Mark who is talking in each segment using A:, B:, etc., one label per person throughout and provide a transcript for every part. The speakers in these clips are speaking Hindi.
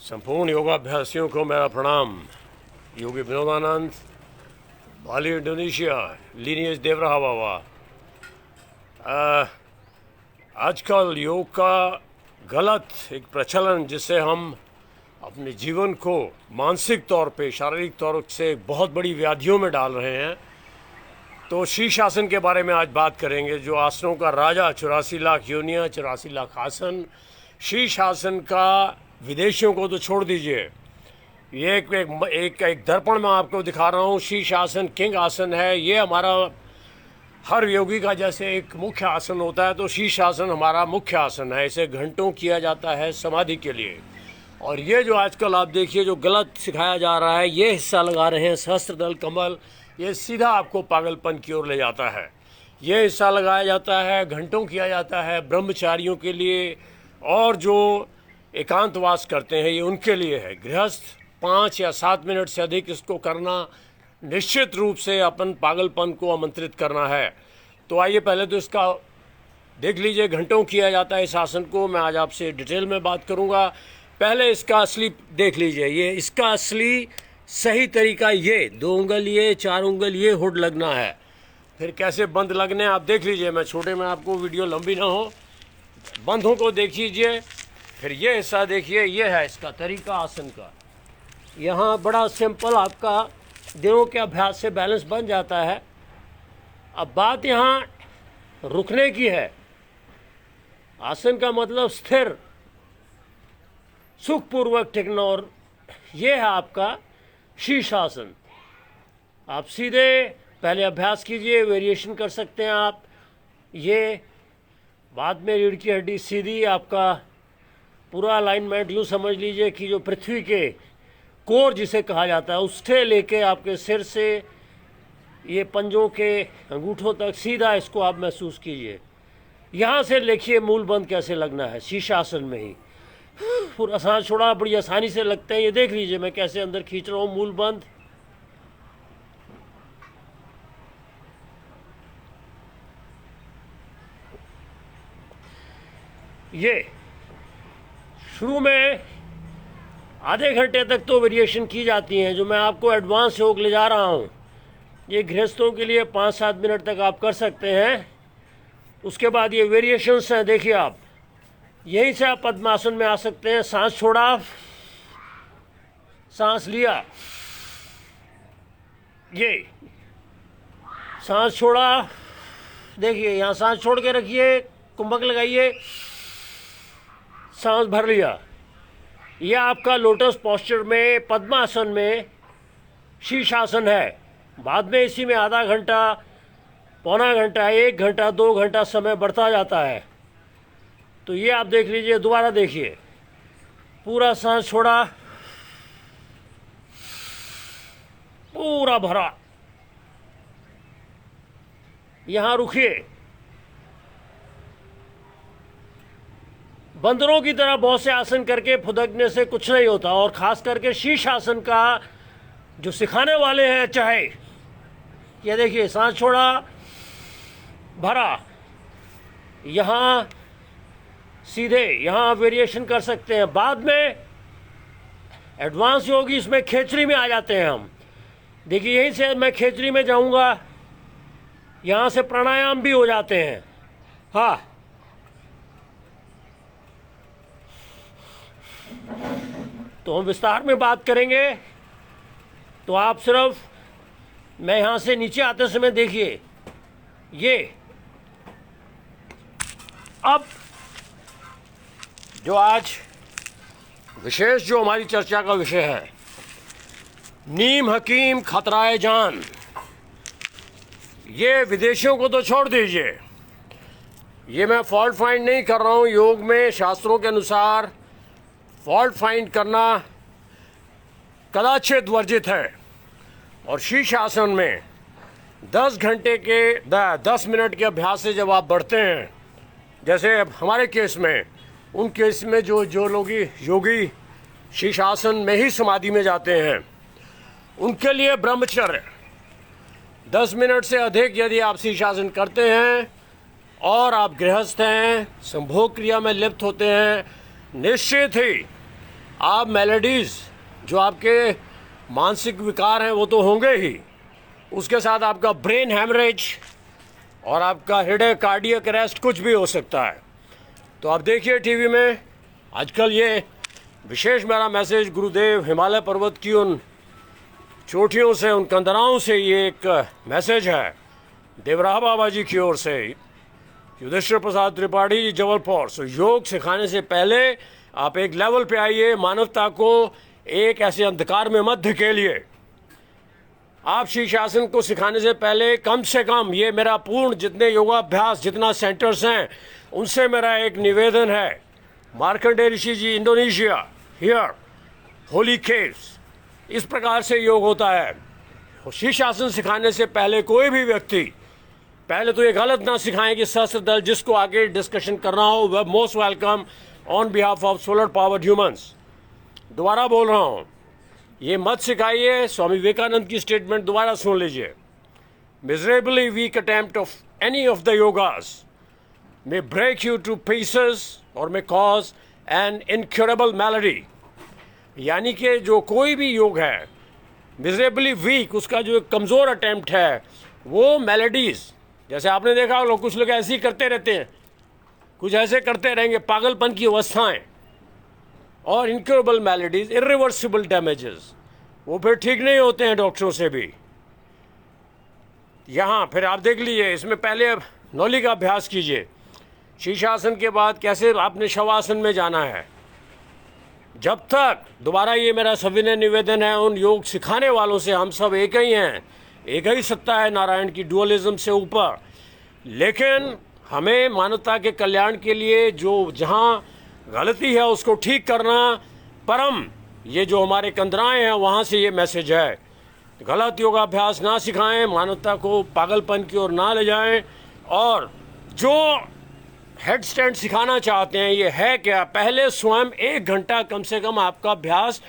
A: संपूर्ण योगाभ्यासियों को मेरा प्रणाम। Yogi Vinodanand, Bali Indonesia, lineage Devraha Baba. आजकल योग का गलत एक प्रचलन, जिससे हम अपने जीवन को मानसिक तौर पे, शारीरिक तौर से बहुत बड़ी व्याधियों में डाल रहे हैं। तो शीर्षासन के बारे में आज बात करेंगे, जो आसनों का राजा, 84 लाख योनियाँ, 84 लाख आसन। शीर्षासन का विदेशियों को तो छोड़ दीजिए, ये एक दर्पण में आपको दिखा रहा हूँ। शीर्षासन किंग आसन है। ये हमारा हर योगी का जैसे एक मुख्य आसन होता है, तो शीर्षासन हमारा मुख्य आसन है। इसे घंटों किया जाता है समाधि के लिए। और ये जो आजकल आप देखिए जो गलत सिखाया जा रहा है, ये हिस्सा लगा रहे हैं सहस्त्रदल कमल, ये सीधा आपको पागलपन की ओर ले जाता है। ये हिस्सा लगाया जाता है, घंटों किया जाता है ब्रह्मचारियों के लिए, और जो एकांतवास करते हैं ये उनके लिए है। गृहस्थ 5 या 7 मिनट से अधिक इसको करना निश्चित रूप से अपन पागलपन को आमंत्रित करना है। तो आइए पहले तो इसका देख लीजिए, घंटों किया जाता है इस आसन को। मैं आज आपसे डिटेल में बात करूंगा। पहले इसका असली देख लीजिए, ये इसका असली सही तरीका, ये 2 उंगल ये, 4 उंगल ये हुड लगना है। फिर कैसे बंद लगने आप देख लीजिए। मैं छोटे में आपको वीडियो लंबी ना हो, बंधों को देख लीजिए। फिर ये हिस्सा देखिए, ये है इसका तरीका आसन का। यहाँ बड़ा सिंपल आपका दिनों के अभ्यास से बैलेंस बन जाता है। अब बात यहाँ रुकने की है। आसन का मतलब स्थिर, सुखपूर्वक टिकना, और ये है आपका शीर्षासन। आप सीधे पहले अभ्यास कीजिए, वेरिएशन कर सकते हैं आप। ये बाद में रीढ़ की हड्डी सीधी, आपका पूरा अलाइनमेंट यूँ समझ लीजिए कि जो पृथ्वी के कोर जिसे कहा जाता है, उससे लेके आपके सिर से ये पंजों के अंगूठों तक सीधा इसको आप महसूस कीजिए। यहाँ से देखिए मूल बंद कैसे लगना है शीर्षासन में ही। पूरा सांस छोड़ा, बड़ी आसानी से लगता है। ये देख लीजिए मैं कैसे अंदर खींच रहा हूँ मूल बंद। ये शुरू में आधे घंटे तक तो वेरिएशन की जाती हैं, जो मैं आपको एडवांस योग ले जा रहा हूँ। ये गृहस्थों के लिए 5-7 मिनट तक आप कर सकते हैं। उसके बाद ये वेरिएशंस हैं, देखिए आप यहीं से आप पद्मासन में आ सकते हैं। सांस छोड़ा, सांस लिया, ये सांस छोड़ा, देखिए यहाँ सांस छोड़ के रखिए, कुंभक लगाइए, सांस भर लिया। यह आपका लोटस पोस्चर में, पद्मासन में शीर्षासन है। बाद में इसी में आधा घंटा, पौना घंटा, 1 घंटा, 2 घंटा समय बढ़ता जाता है। तो ये आप देख लीजिए, दोबारा देखिए। पूरा सांस छोड़ा, पूरा भरा, यहाँ रुकिए। बंदरों की तरह बहुत से आसन करके फुदकने से कुछ नहीं होता। और ख़ास करके शीर्षासन का जो सिखाने वाले हैं, चाहे ये देखिए, सांस छोड़ा, भरा, यहाँ सीधे, यहाँ वेरिएशन कर सकते हैं। बाद में एडवांस योगी इसमें खेचरी में आ जाते हैं हम। देखिए यहीं से मैं खेचरी में जाऊँगा, यहाँ से प्राणायाम भी हो जाते हैं। हाँ, तो हम विस्तार में बात करेंगे। तो आप सिर्फ, मैं यहाँ से नीचे आते समय देखिए, ये अब जो आज विशेष जो हमारी चर्चा का विषय है, नीम हकीम खतराए जान। ये विदेशियों को तो छोड़ दीजिए, ये मैं फॉल्ट फाइंड नहीं कर रहा हूँ। योग में शास्त्रों के अनुसार फॉल्ट फाइंड करना कदाचित वर्जित है। और शीर्षासन में 10 घंटे के 10 मिनट के अभ्यास से जब आप बढ़ते हैं, जैसे हमारे केस में, उन केस में जो लोग योगी शीर्षासन में ही समाधि में जाते हैं, उनके लिए ब्रह्मचर्य 10 मिनट से अधिक यदि आप शीर्षासन करते हैं और आप गृहस्थ हैं, संभोग क्रिया में लिप्त होते हैं, निश्चित ही आप मेलेडीज़ जो आपके मानसिक विकार हैं वो तो होंगे ही, उसके साथ आपका ब्रेन हैमरेज और आपका हृदय कार्डियक अरेस्ट कुछ भी हो सकता है। तो आप देखिए टीवी में आजकल ये विशेष मेरा मैसेज गुरुदेव हिमालय पर्वत की उन चोटियों से, उन कंदराओं से ये एक मैसेज है देवराहा बाबा जी की ओर से, युधिष्ठिर प्रसाद त्रिपाठी जी जबलपुर। सो योग सिखाने से पहले आप एक लेवल पे आइए, मानवता को एक ऐसे अंधकार में मत धकेलिए। आप शीर्षासन को सिखाने से पहले कम से कम, ये मेरा पूर्ण जितने योगाभ्यास जितना सेंटर्स हैं उनसे मेरा एक निवेदन है, मार्कंडेय ऋषि जी इंडोनेशिया हियर होली केव्स, इस प्रकार से योग होता है। शीर्षासन सिखाने से पहले कोई भी व्यक्ति पहले तो ये गलत ना सिखाएं कि सहस्त्र दल, जिसको आगे डिस्कशन करना हो वह most welcome on behalf of solar powered humans. दोबारा बोल रहा हूँ, ये मत सिखाइए। स्वामी विवेकानंद की स्टेटमेंट दोबारा सुन लीजिए, miserably weak attempt of any of the yogas may break you to pieces or may cause an incurable malady। यानी कि जो कोई भी योग है मिजरेबली वीक, उसका जो एक कमज़ोर अटेम्प्ट है वो मेलेडीज़, जैसे आपने देखा लोग, कुछ लोग ऐसे ही करते रहते हैं, कुछ ऐसे करते रहेंगे, पागलपन की अवस्थाएं, और इनक्योरेबल मेलेडीज़, इरिवर्सिबल डैमेजेस, वो फिर ठीक नहीं होते हैं डॉक्टरों से भी। यहाँ फिर आप देख लीजिए, इसमें पहले नौली का अभ्यास कीजिए, शीर्षासन के बाद कैसे आपने शवासन में जाना है। जब तक, दोबारा ये मेरा सविनय निवेदन है उन योग सिखाने वालों से, हम सब एक ही हैं, एक ही सत्ता है नारायण की, डुअलिज्म से ऊपर। लेकिन हमें मानवता के कल्याण के लिए जो जहाँ गलती है उसको ठीक करना परम, ये जो हमारे कंदराएं हैं वहाँ से ये मैसेज है। गलत योगाभ्यास ना सिखाएं, मानवता को पागलपन की ओर ना ले जाएं। और जो हेड स्टैंड सिखाना चाहते हैं, ये है क्या, पहले स्वयं 1 घंटा कम से कम आपका अभ्यास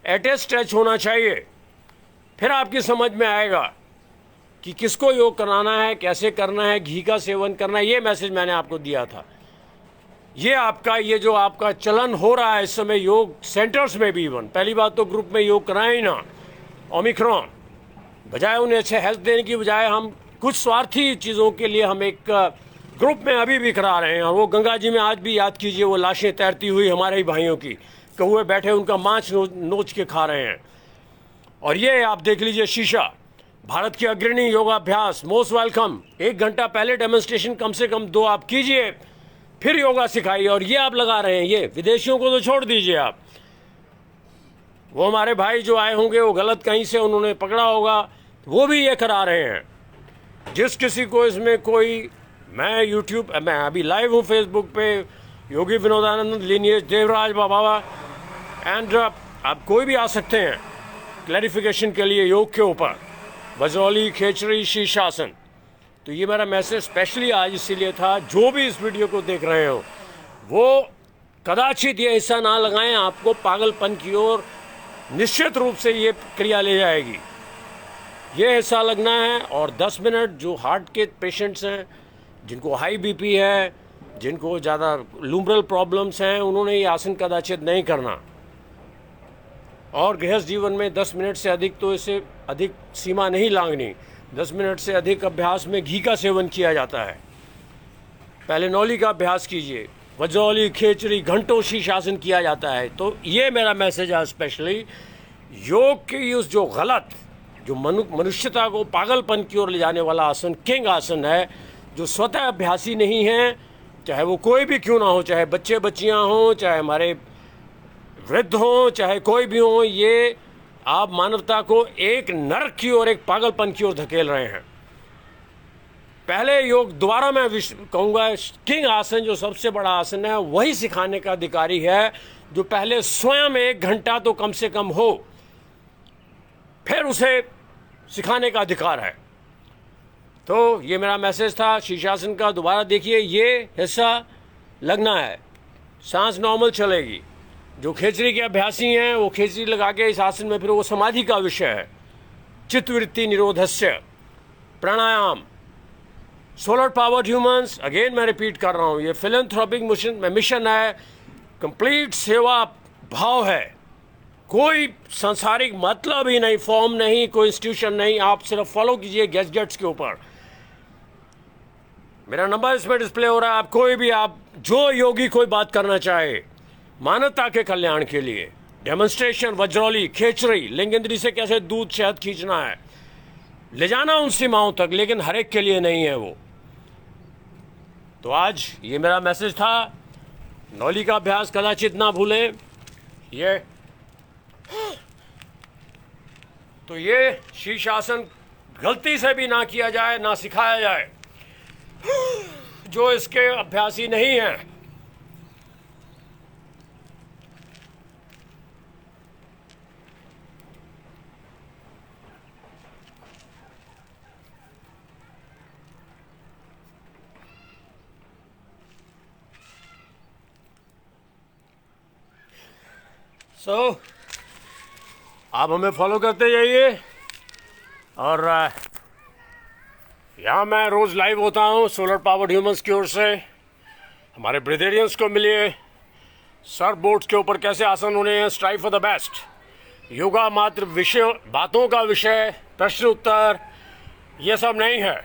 A: एट ए स्ट्रेच होना चाहिए, फिर आपकी समझ में आएगा कि किसको योग कराना है, कैसे करना है, घी का सेवन करना है। ये मैसेज मैंने आपको दिया था। ये आपका, ये जो आपका चलन हो रहा है इस समय योग सेंटर्स में भी, इवन पहली बात तो ग्रुप में योग कराएं ही ना। ओमिक्रॉन, बजाय उन्हें अच्छे हेल्थ देने की बजाय हम कुछ स्वार्थी चीज़ों के लिए हम एक ग्रुप में अभी भी करा रहे हैं। और वो गंगा जी में आज भी याद कीजिए, वो लाशें तैरती हुई हमारे ही भाइयों की, कौए बैठे उनका मांस नोच के खा रहे हैं। और ये आप देख लीजिए शीशा, भारत की अग्रणी योगाभ्यास, मोस्ट वेलकम। 1 घंटा पहले डेमोन्स्ट्रेशन कम से कम 2 आप कीजिए, फिर योगा सिखाइए। और ये आप लगा रहे हैं, ये विदेशियों को तो छोड़ दीजिए आप, वो हमारे भाई जो आए होंगे वो गलत कहीं से उन्होंने पकड़ा होगा, वो भी ये करा रहे हैं। जिस किसी को इसमें कोई, मैं यूट्यूब, मैं अभी लाइव हूँ फेसबुक पे, योगी विनोदानंद लीनियज देवराज बाबा, एंड आप कोई भी आ सकते हैं क्लैरिफिकेशन के लिए योग के ऊपर, बजरौली, खेचरी, शीर्षासन। तो ये मेरा मैसेज स्पेशली आज इसीलिए था, जो भी इस वीडियो को देख रहे हो वो कदाचित ये हिस्सा ना लगाएं, आपको पागलपन की ओर निश्चित रूप से ये क्रिया ले जाएगी। ये हिस्सा लगना है। और 10 मिनट जो हार्ट के पेशेंट्स हैं, जिनको हाई बीपी है, जिनको ज़्यादा लूम्ब्रल प्रॉब्लम्स हैं, उन्होंने ये आसन कदाचित नहीं करना। और गृहस्थ जीवन में 10 मिनट से अधिक, तो इससे अधिक सीमा नहीं लांघनी। 10 मिनट से अधिक अभ्यास में घी का सेवन किया जाता है। पहले नौली का अभ्यास कीजिए, वज्रौली, खेचरी, घंटों शीर्षासन किया जाता है। तो ये मेरा मैसेज है स्पेशली, योग की उस जो गलत, जो मनुष्यता को पागलपन की ओर ले जाने वाला आसन, किंग आसन है, जो स्वतः अभ्यासी नहीं है, चाहे वो कोई भी क्यों ना हो, चाहे बच्चे बच्चियां हों, चाहे हमारे वृद्ध हों, चाहे कोई भी हो, ये आप मानवता को एक नरक की ओर, एक पागलपन की ओर धकेल रहे हैं। पहले योग, दोबारा मैं कहूँगा, किंग आसन जो सबसे बड़ा आसन है, वही सिखाने का अधिकारी है जो पहले स्वयं 1 घंटा तो कम से कम हो, फिर उसे सिखाने का अधिकार है। तो ये मेरा मैसेज था शीर्षासन का। दोबारा देखिए, ये हिस्सा लगना है, सांस नॉर्मल चलेगी। जो खेचरी के अभ्यासी हैं वो खेचरी लगा के इस आसन में, फिर वो समाधि का विषय है, चित्तवृत्ति निरोधस्य, प्राणायाम, सोलर पावर्ड ह्यूमंस। अगेन मैं रिपीट कर रहा हूँ, ये फिलैंथ्रोपिक मिशन है, कंप्लीट सेवा भाव है। कोई सांसारिक मतलब ही नहीं, फॉर्म नहीं, कोई इंस्टीट्यूशन नहीं, आप सिर्फ फॉलो कीजिए गैजेट्स के ऊपर। मेरा नंबर इसमें डिस्प्ले हो रहा है, आप कोई भी, आप जो योगी कोई बात करना चाहे मानवता के कल्याण के लिए, डेमोन्स्ट्रेशन, वज्रौली, खेचरी, लिंग इंद्री से कैसे दूध शहद खींचना है, ले जाना उन सीमाओं तक, लेकिन हर एक के लिए नहीं है वो। तो आज ये मेरा मैसेज था, नौली का अभ्यास कदाचित ना भूलें। ये शीर्षासन गलती से भी ना किया जाए, ना सिखाया जाए जो इसके अभ्यासी नहीं हैं। आप हमें फॉलो करते जाइए। और यहाँ मैं रोज़ लाइव होता हूँ सोलर पावर्ड ह्यूमंस की ओर से। हमारे ब्रिगेडियंस को मिलिए, सर बोर्ड्स के ऊपर कैसे आसन होने हैं, strive for the best. Yoga मात्र विषय, बातों का विषय, प्रश्न उत्तर, ये सब नहीं है।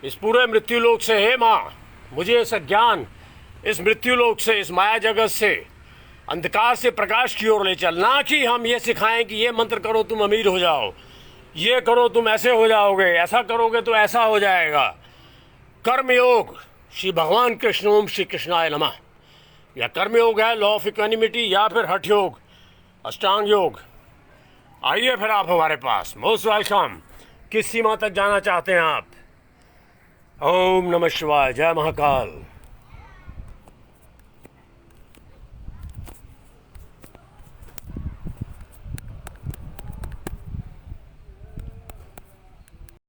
A: इस पूरे मृत्युलोक से, हे माँ, मुझे इस ज्ञान, इस मृत्युलोक से, इस माया जगत से, अंधकार से प्रकाश की ओर ले चल। ना कि हम ये सिखाएं कि ये मंत्र करो तुम अमीर हो जाओ, ये करो तुम ऐसे हो जाओगे, ऐसा करोगे तो ऐसा हो जाएगा। कर्मयोग श्री भगवान कृष्ण, ओम श्री कृष्णाय नमः। या कर्मयोग है लॉ ऑफ इक्वानिमिटी, या फिर हठ योग, अष्टांग योग। आइए फिर आप हमारे पास, मोस्ट वेलकम। किस सीमा तक जाना चाहते हैं आप? ओम नमः शिवाय, जय महाकाल।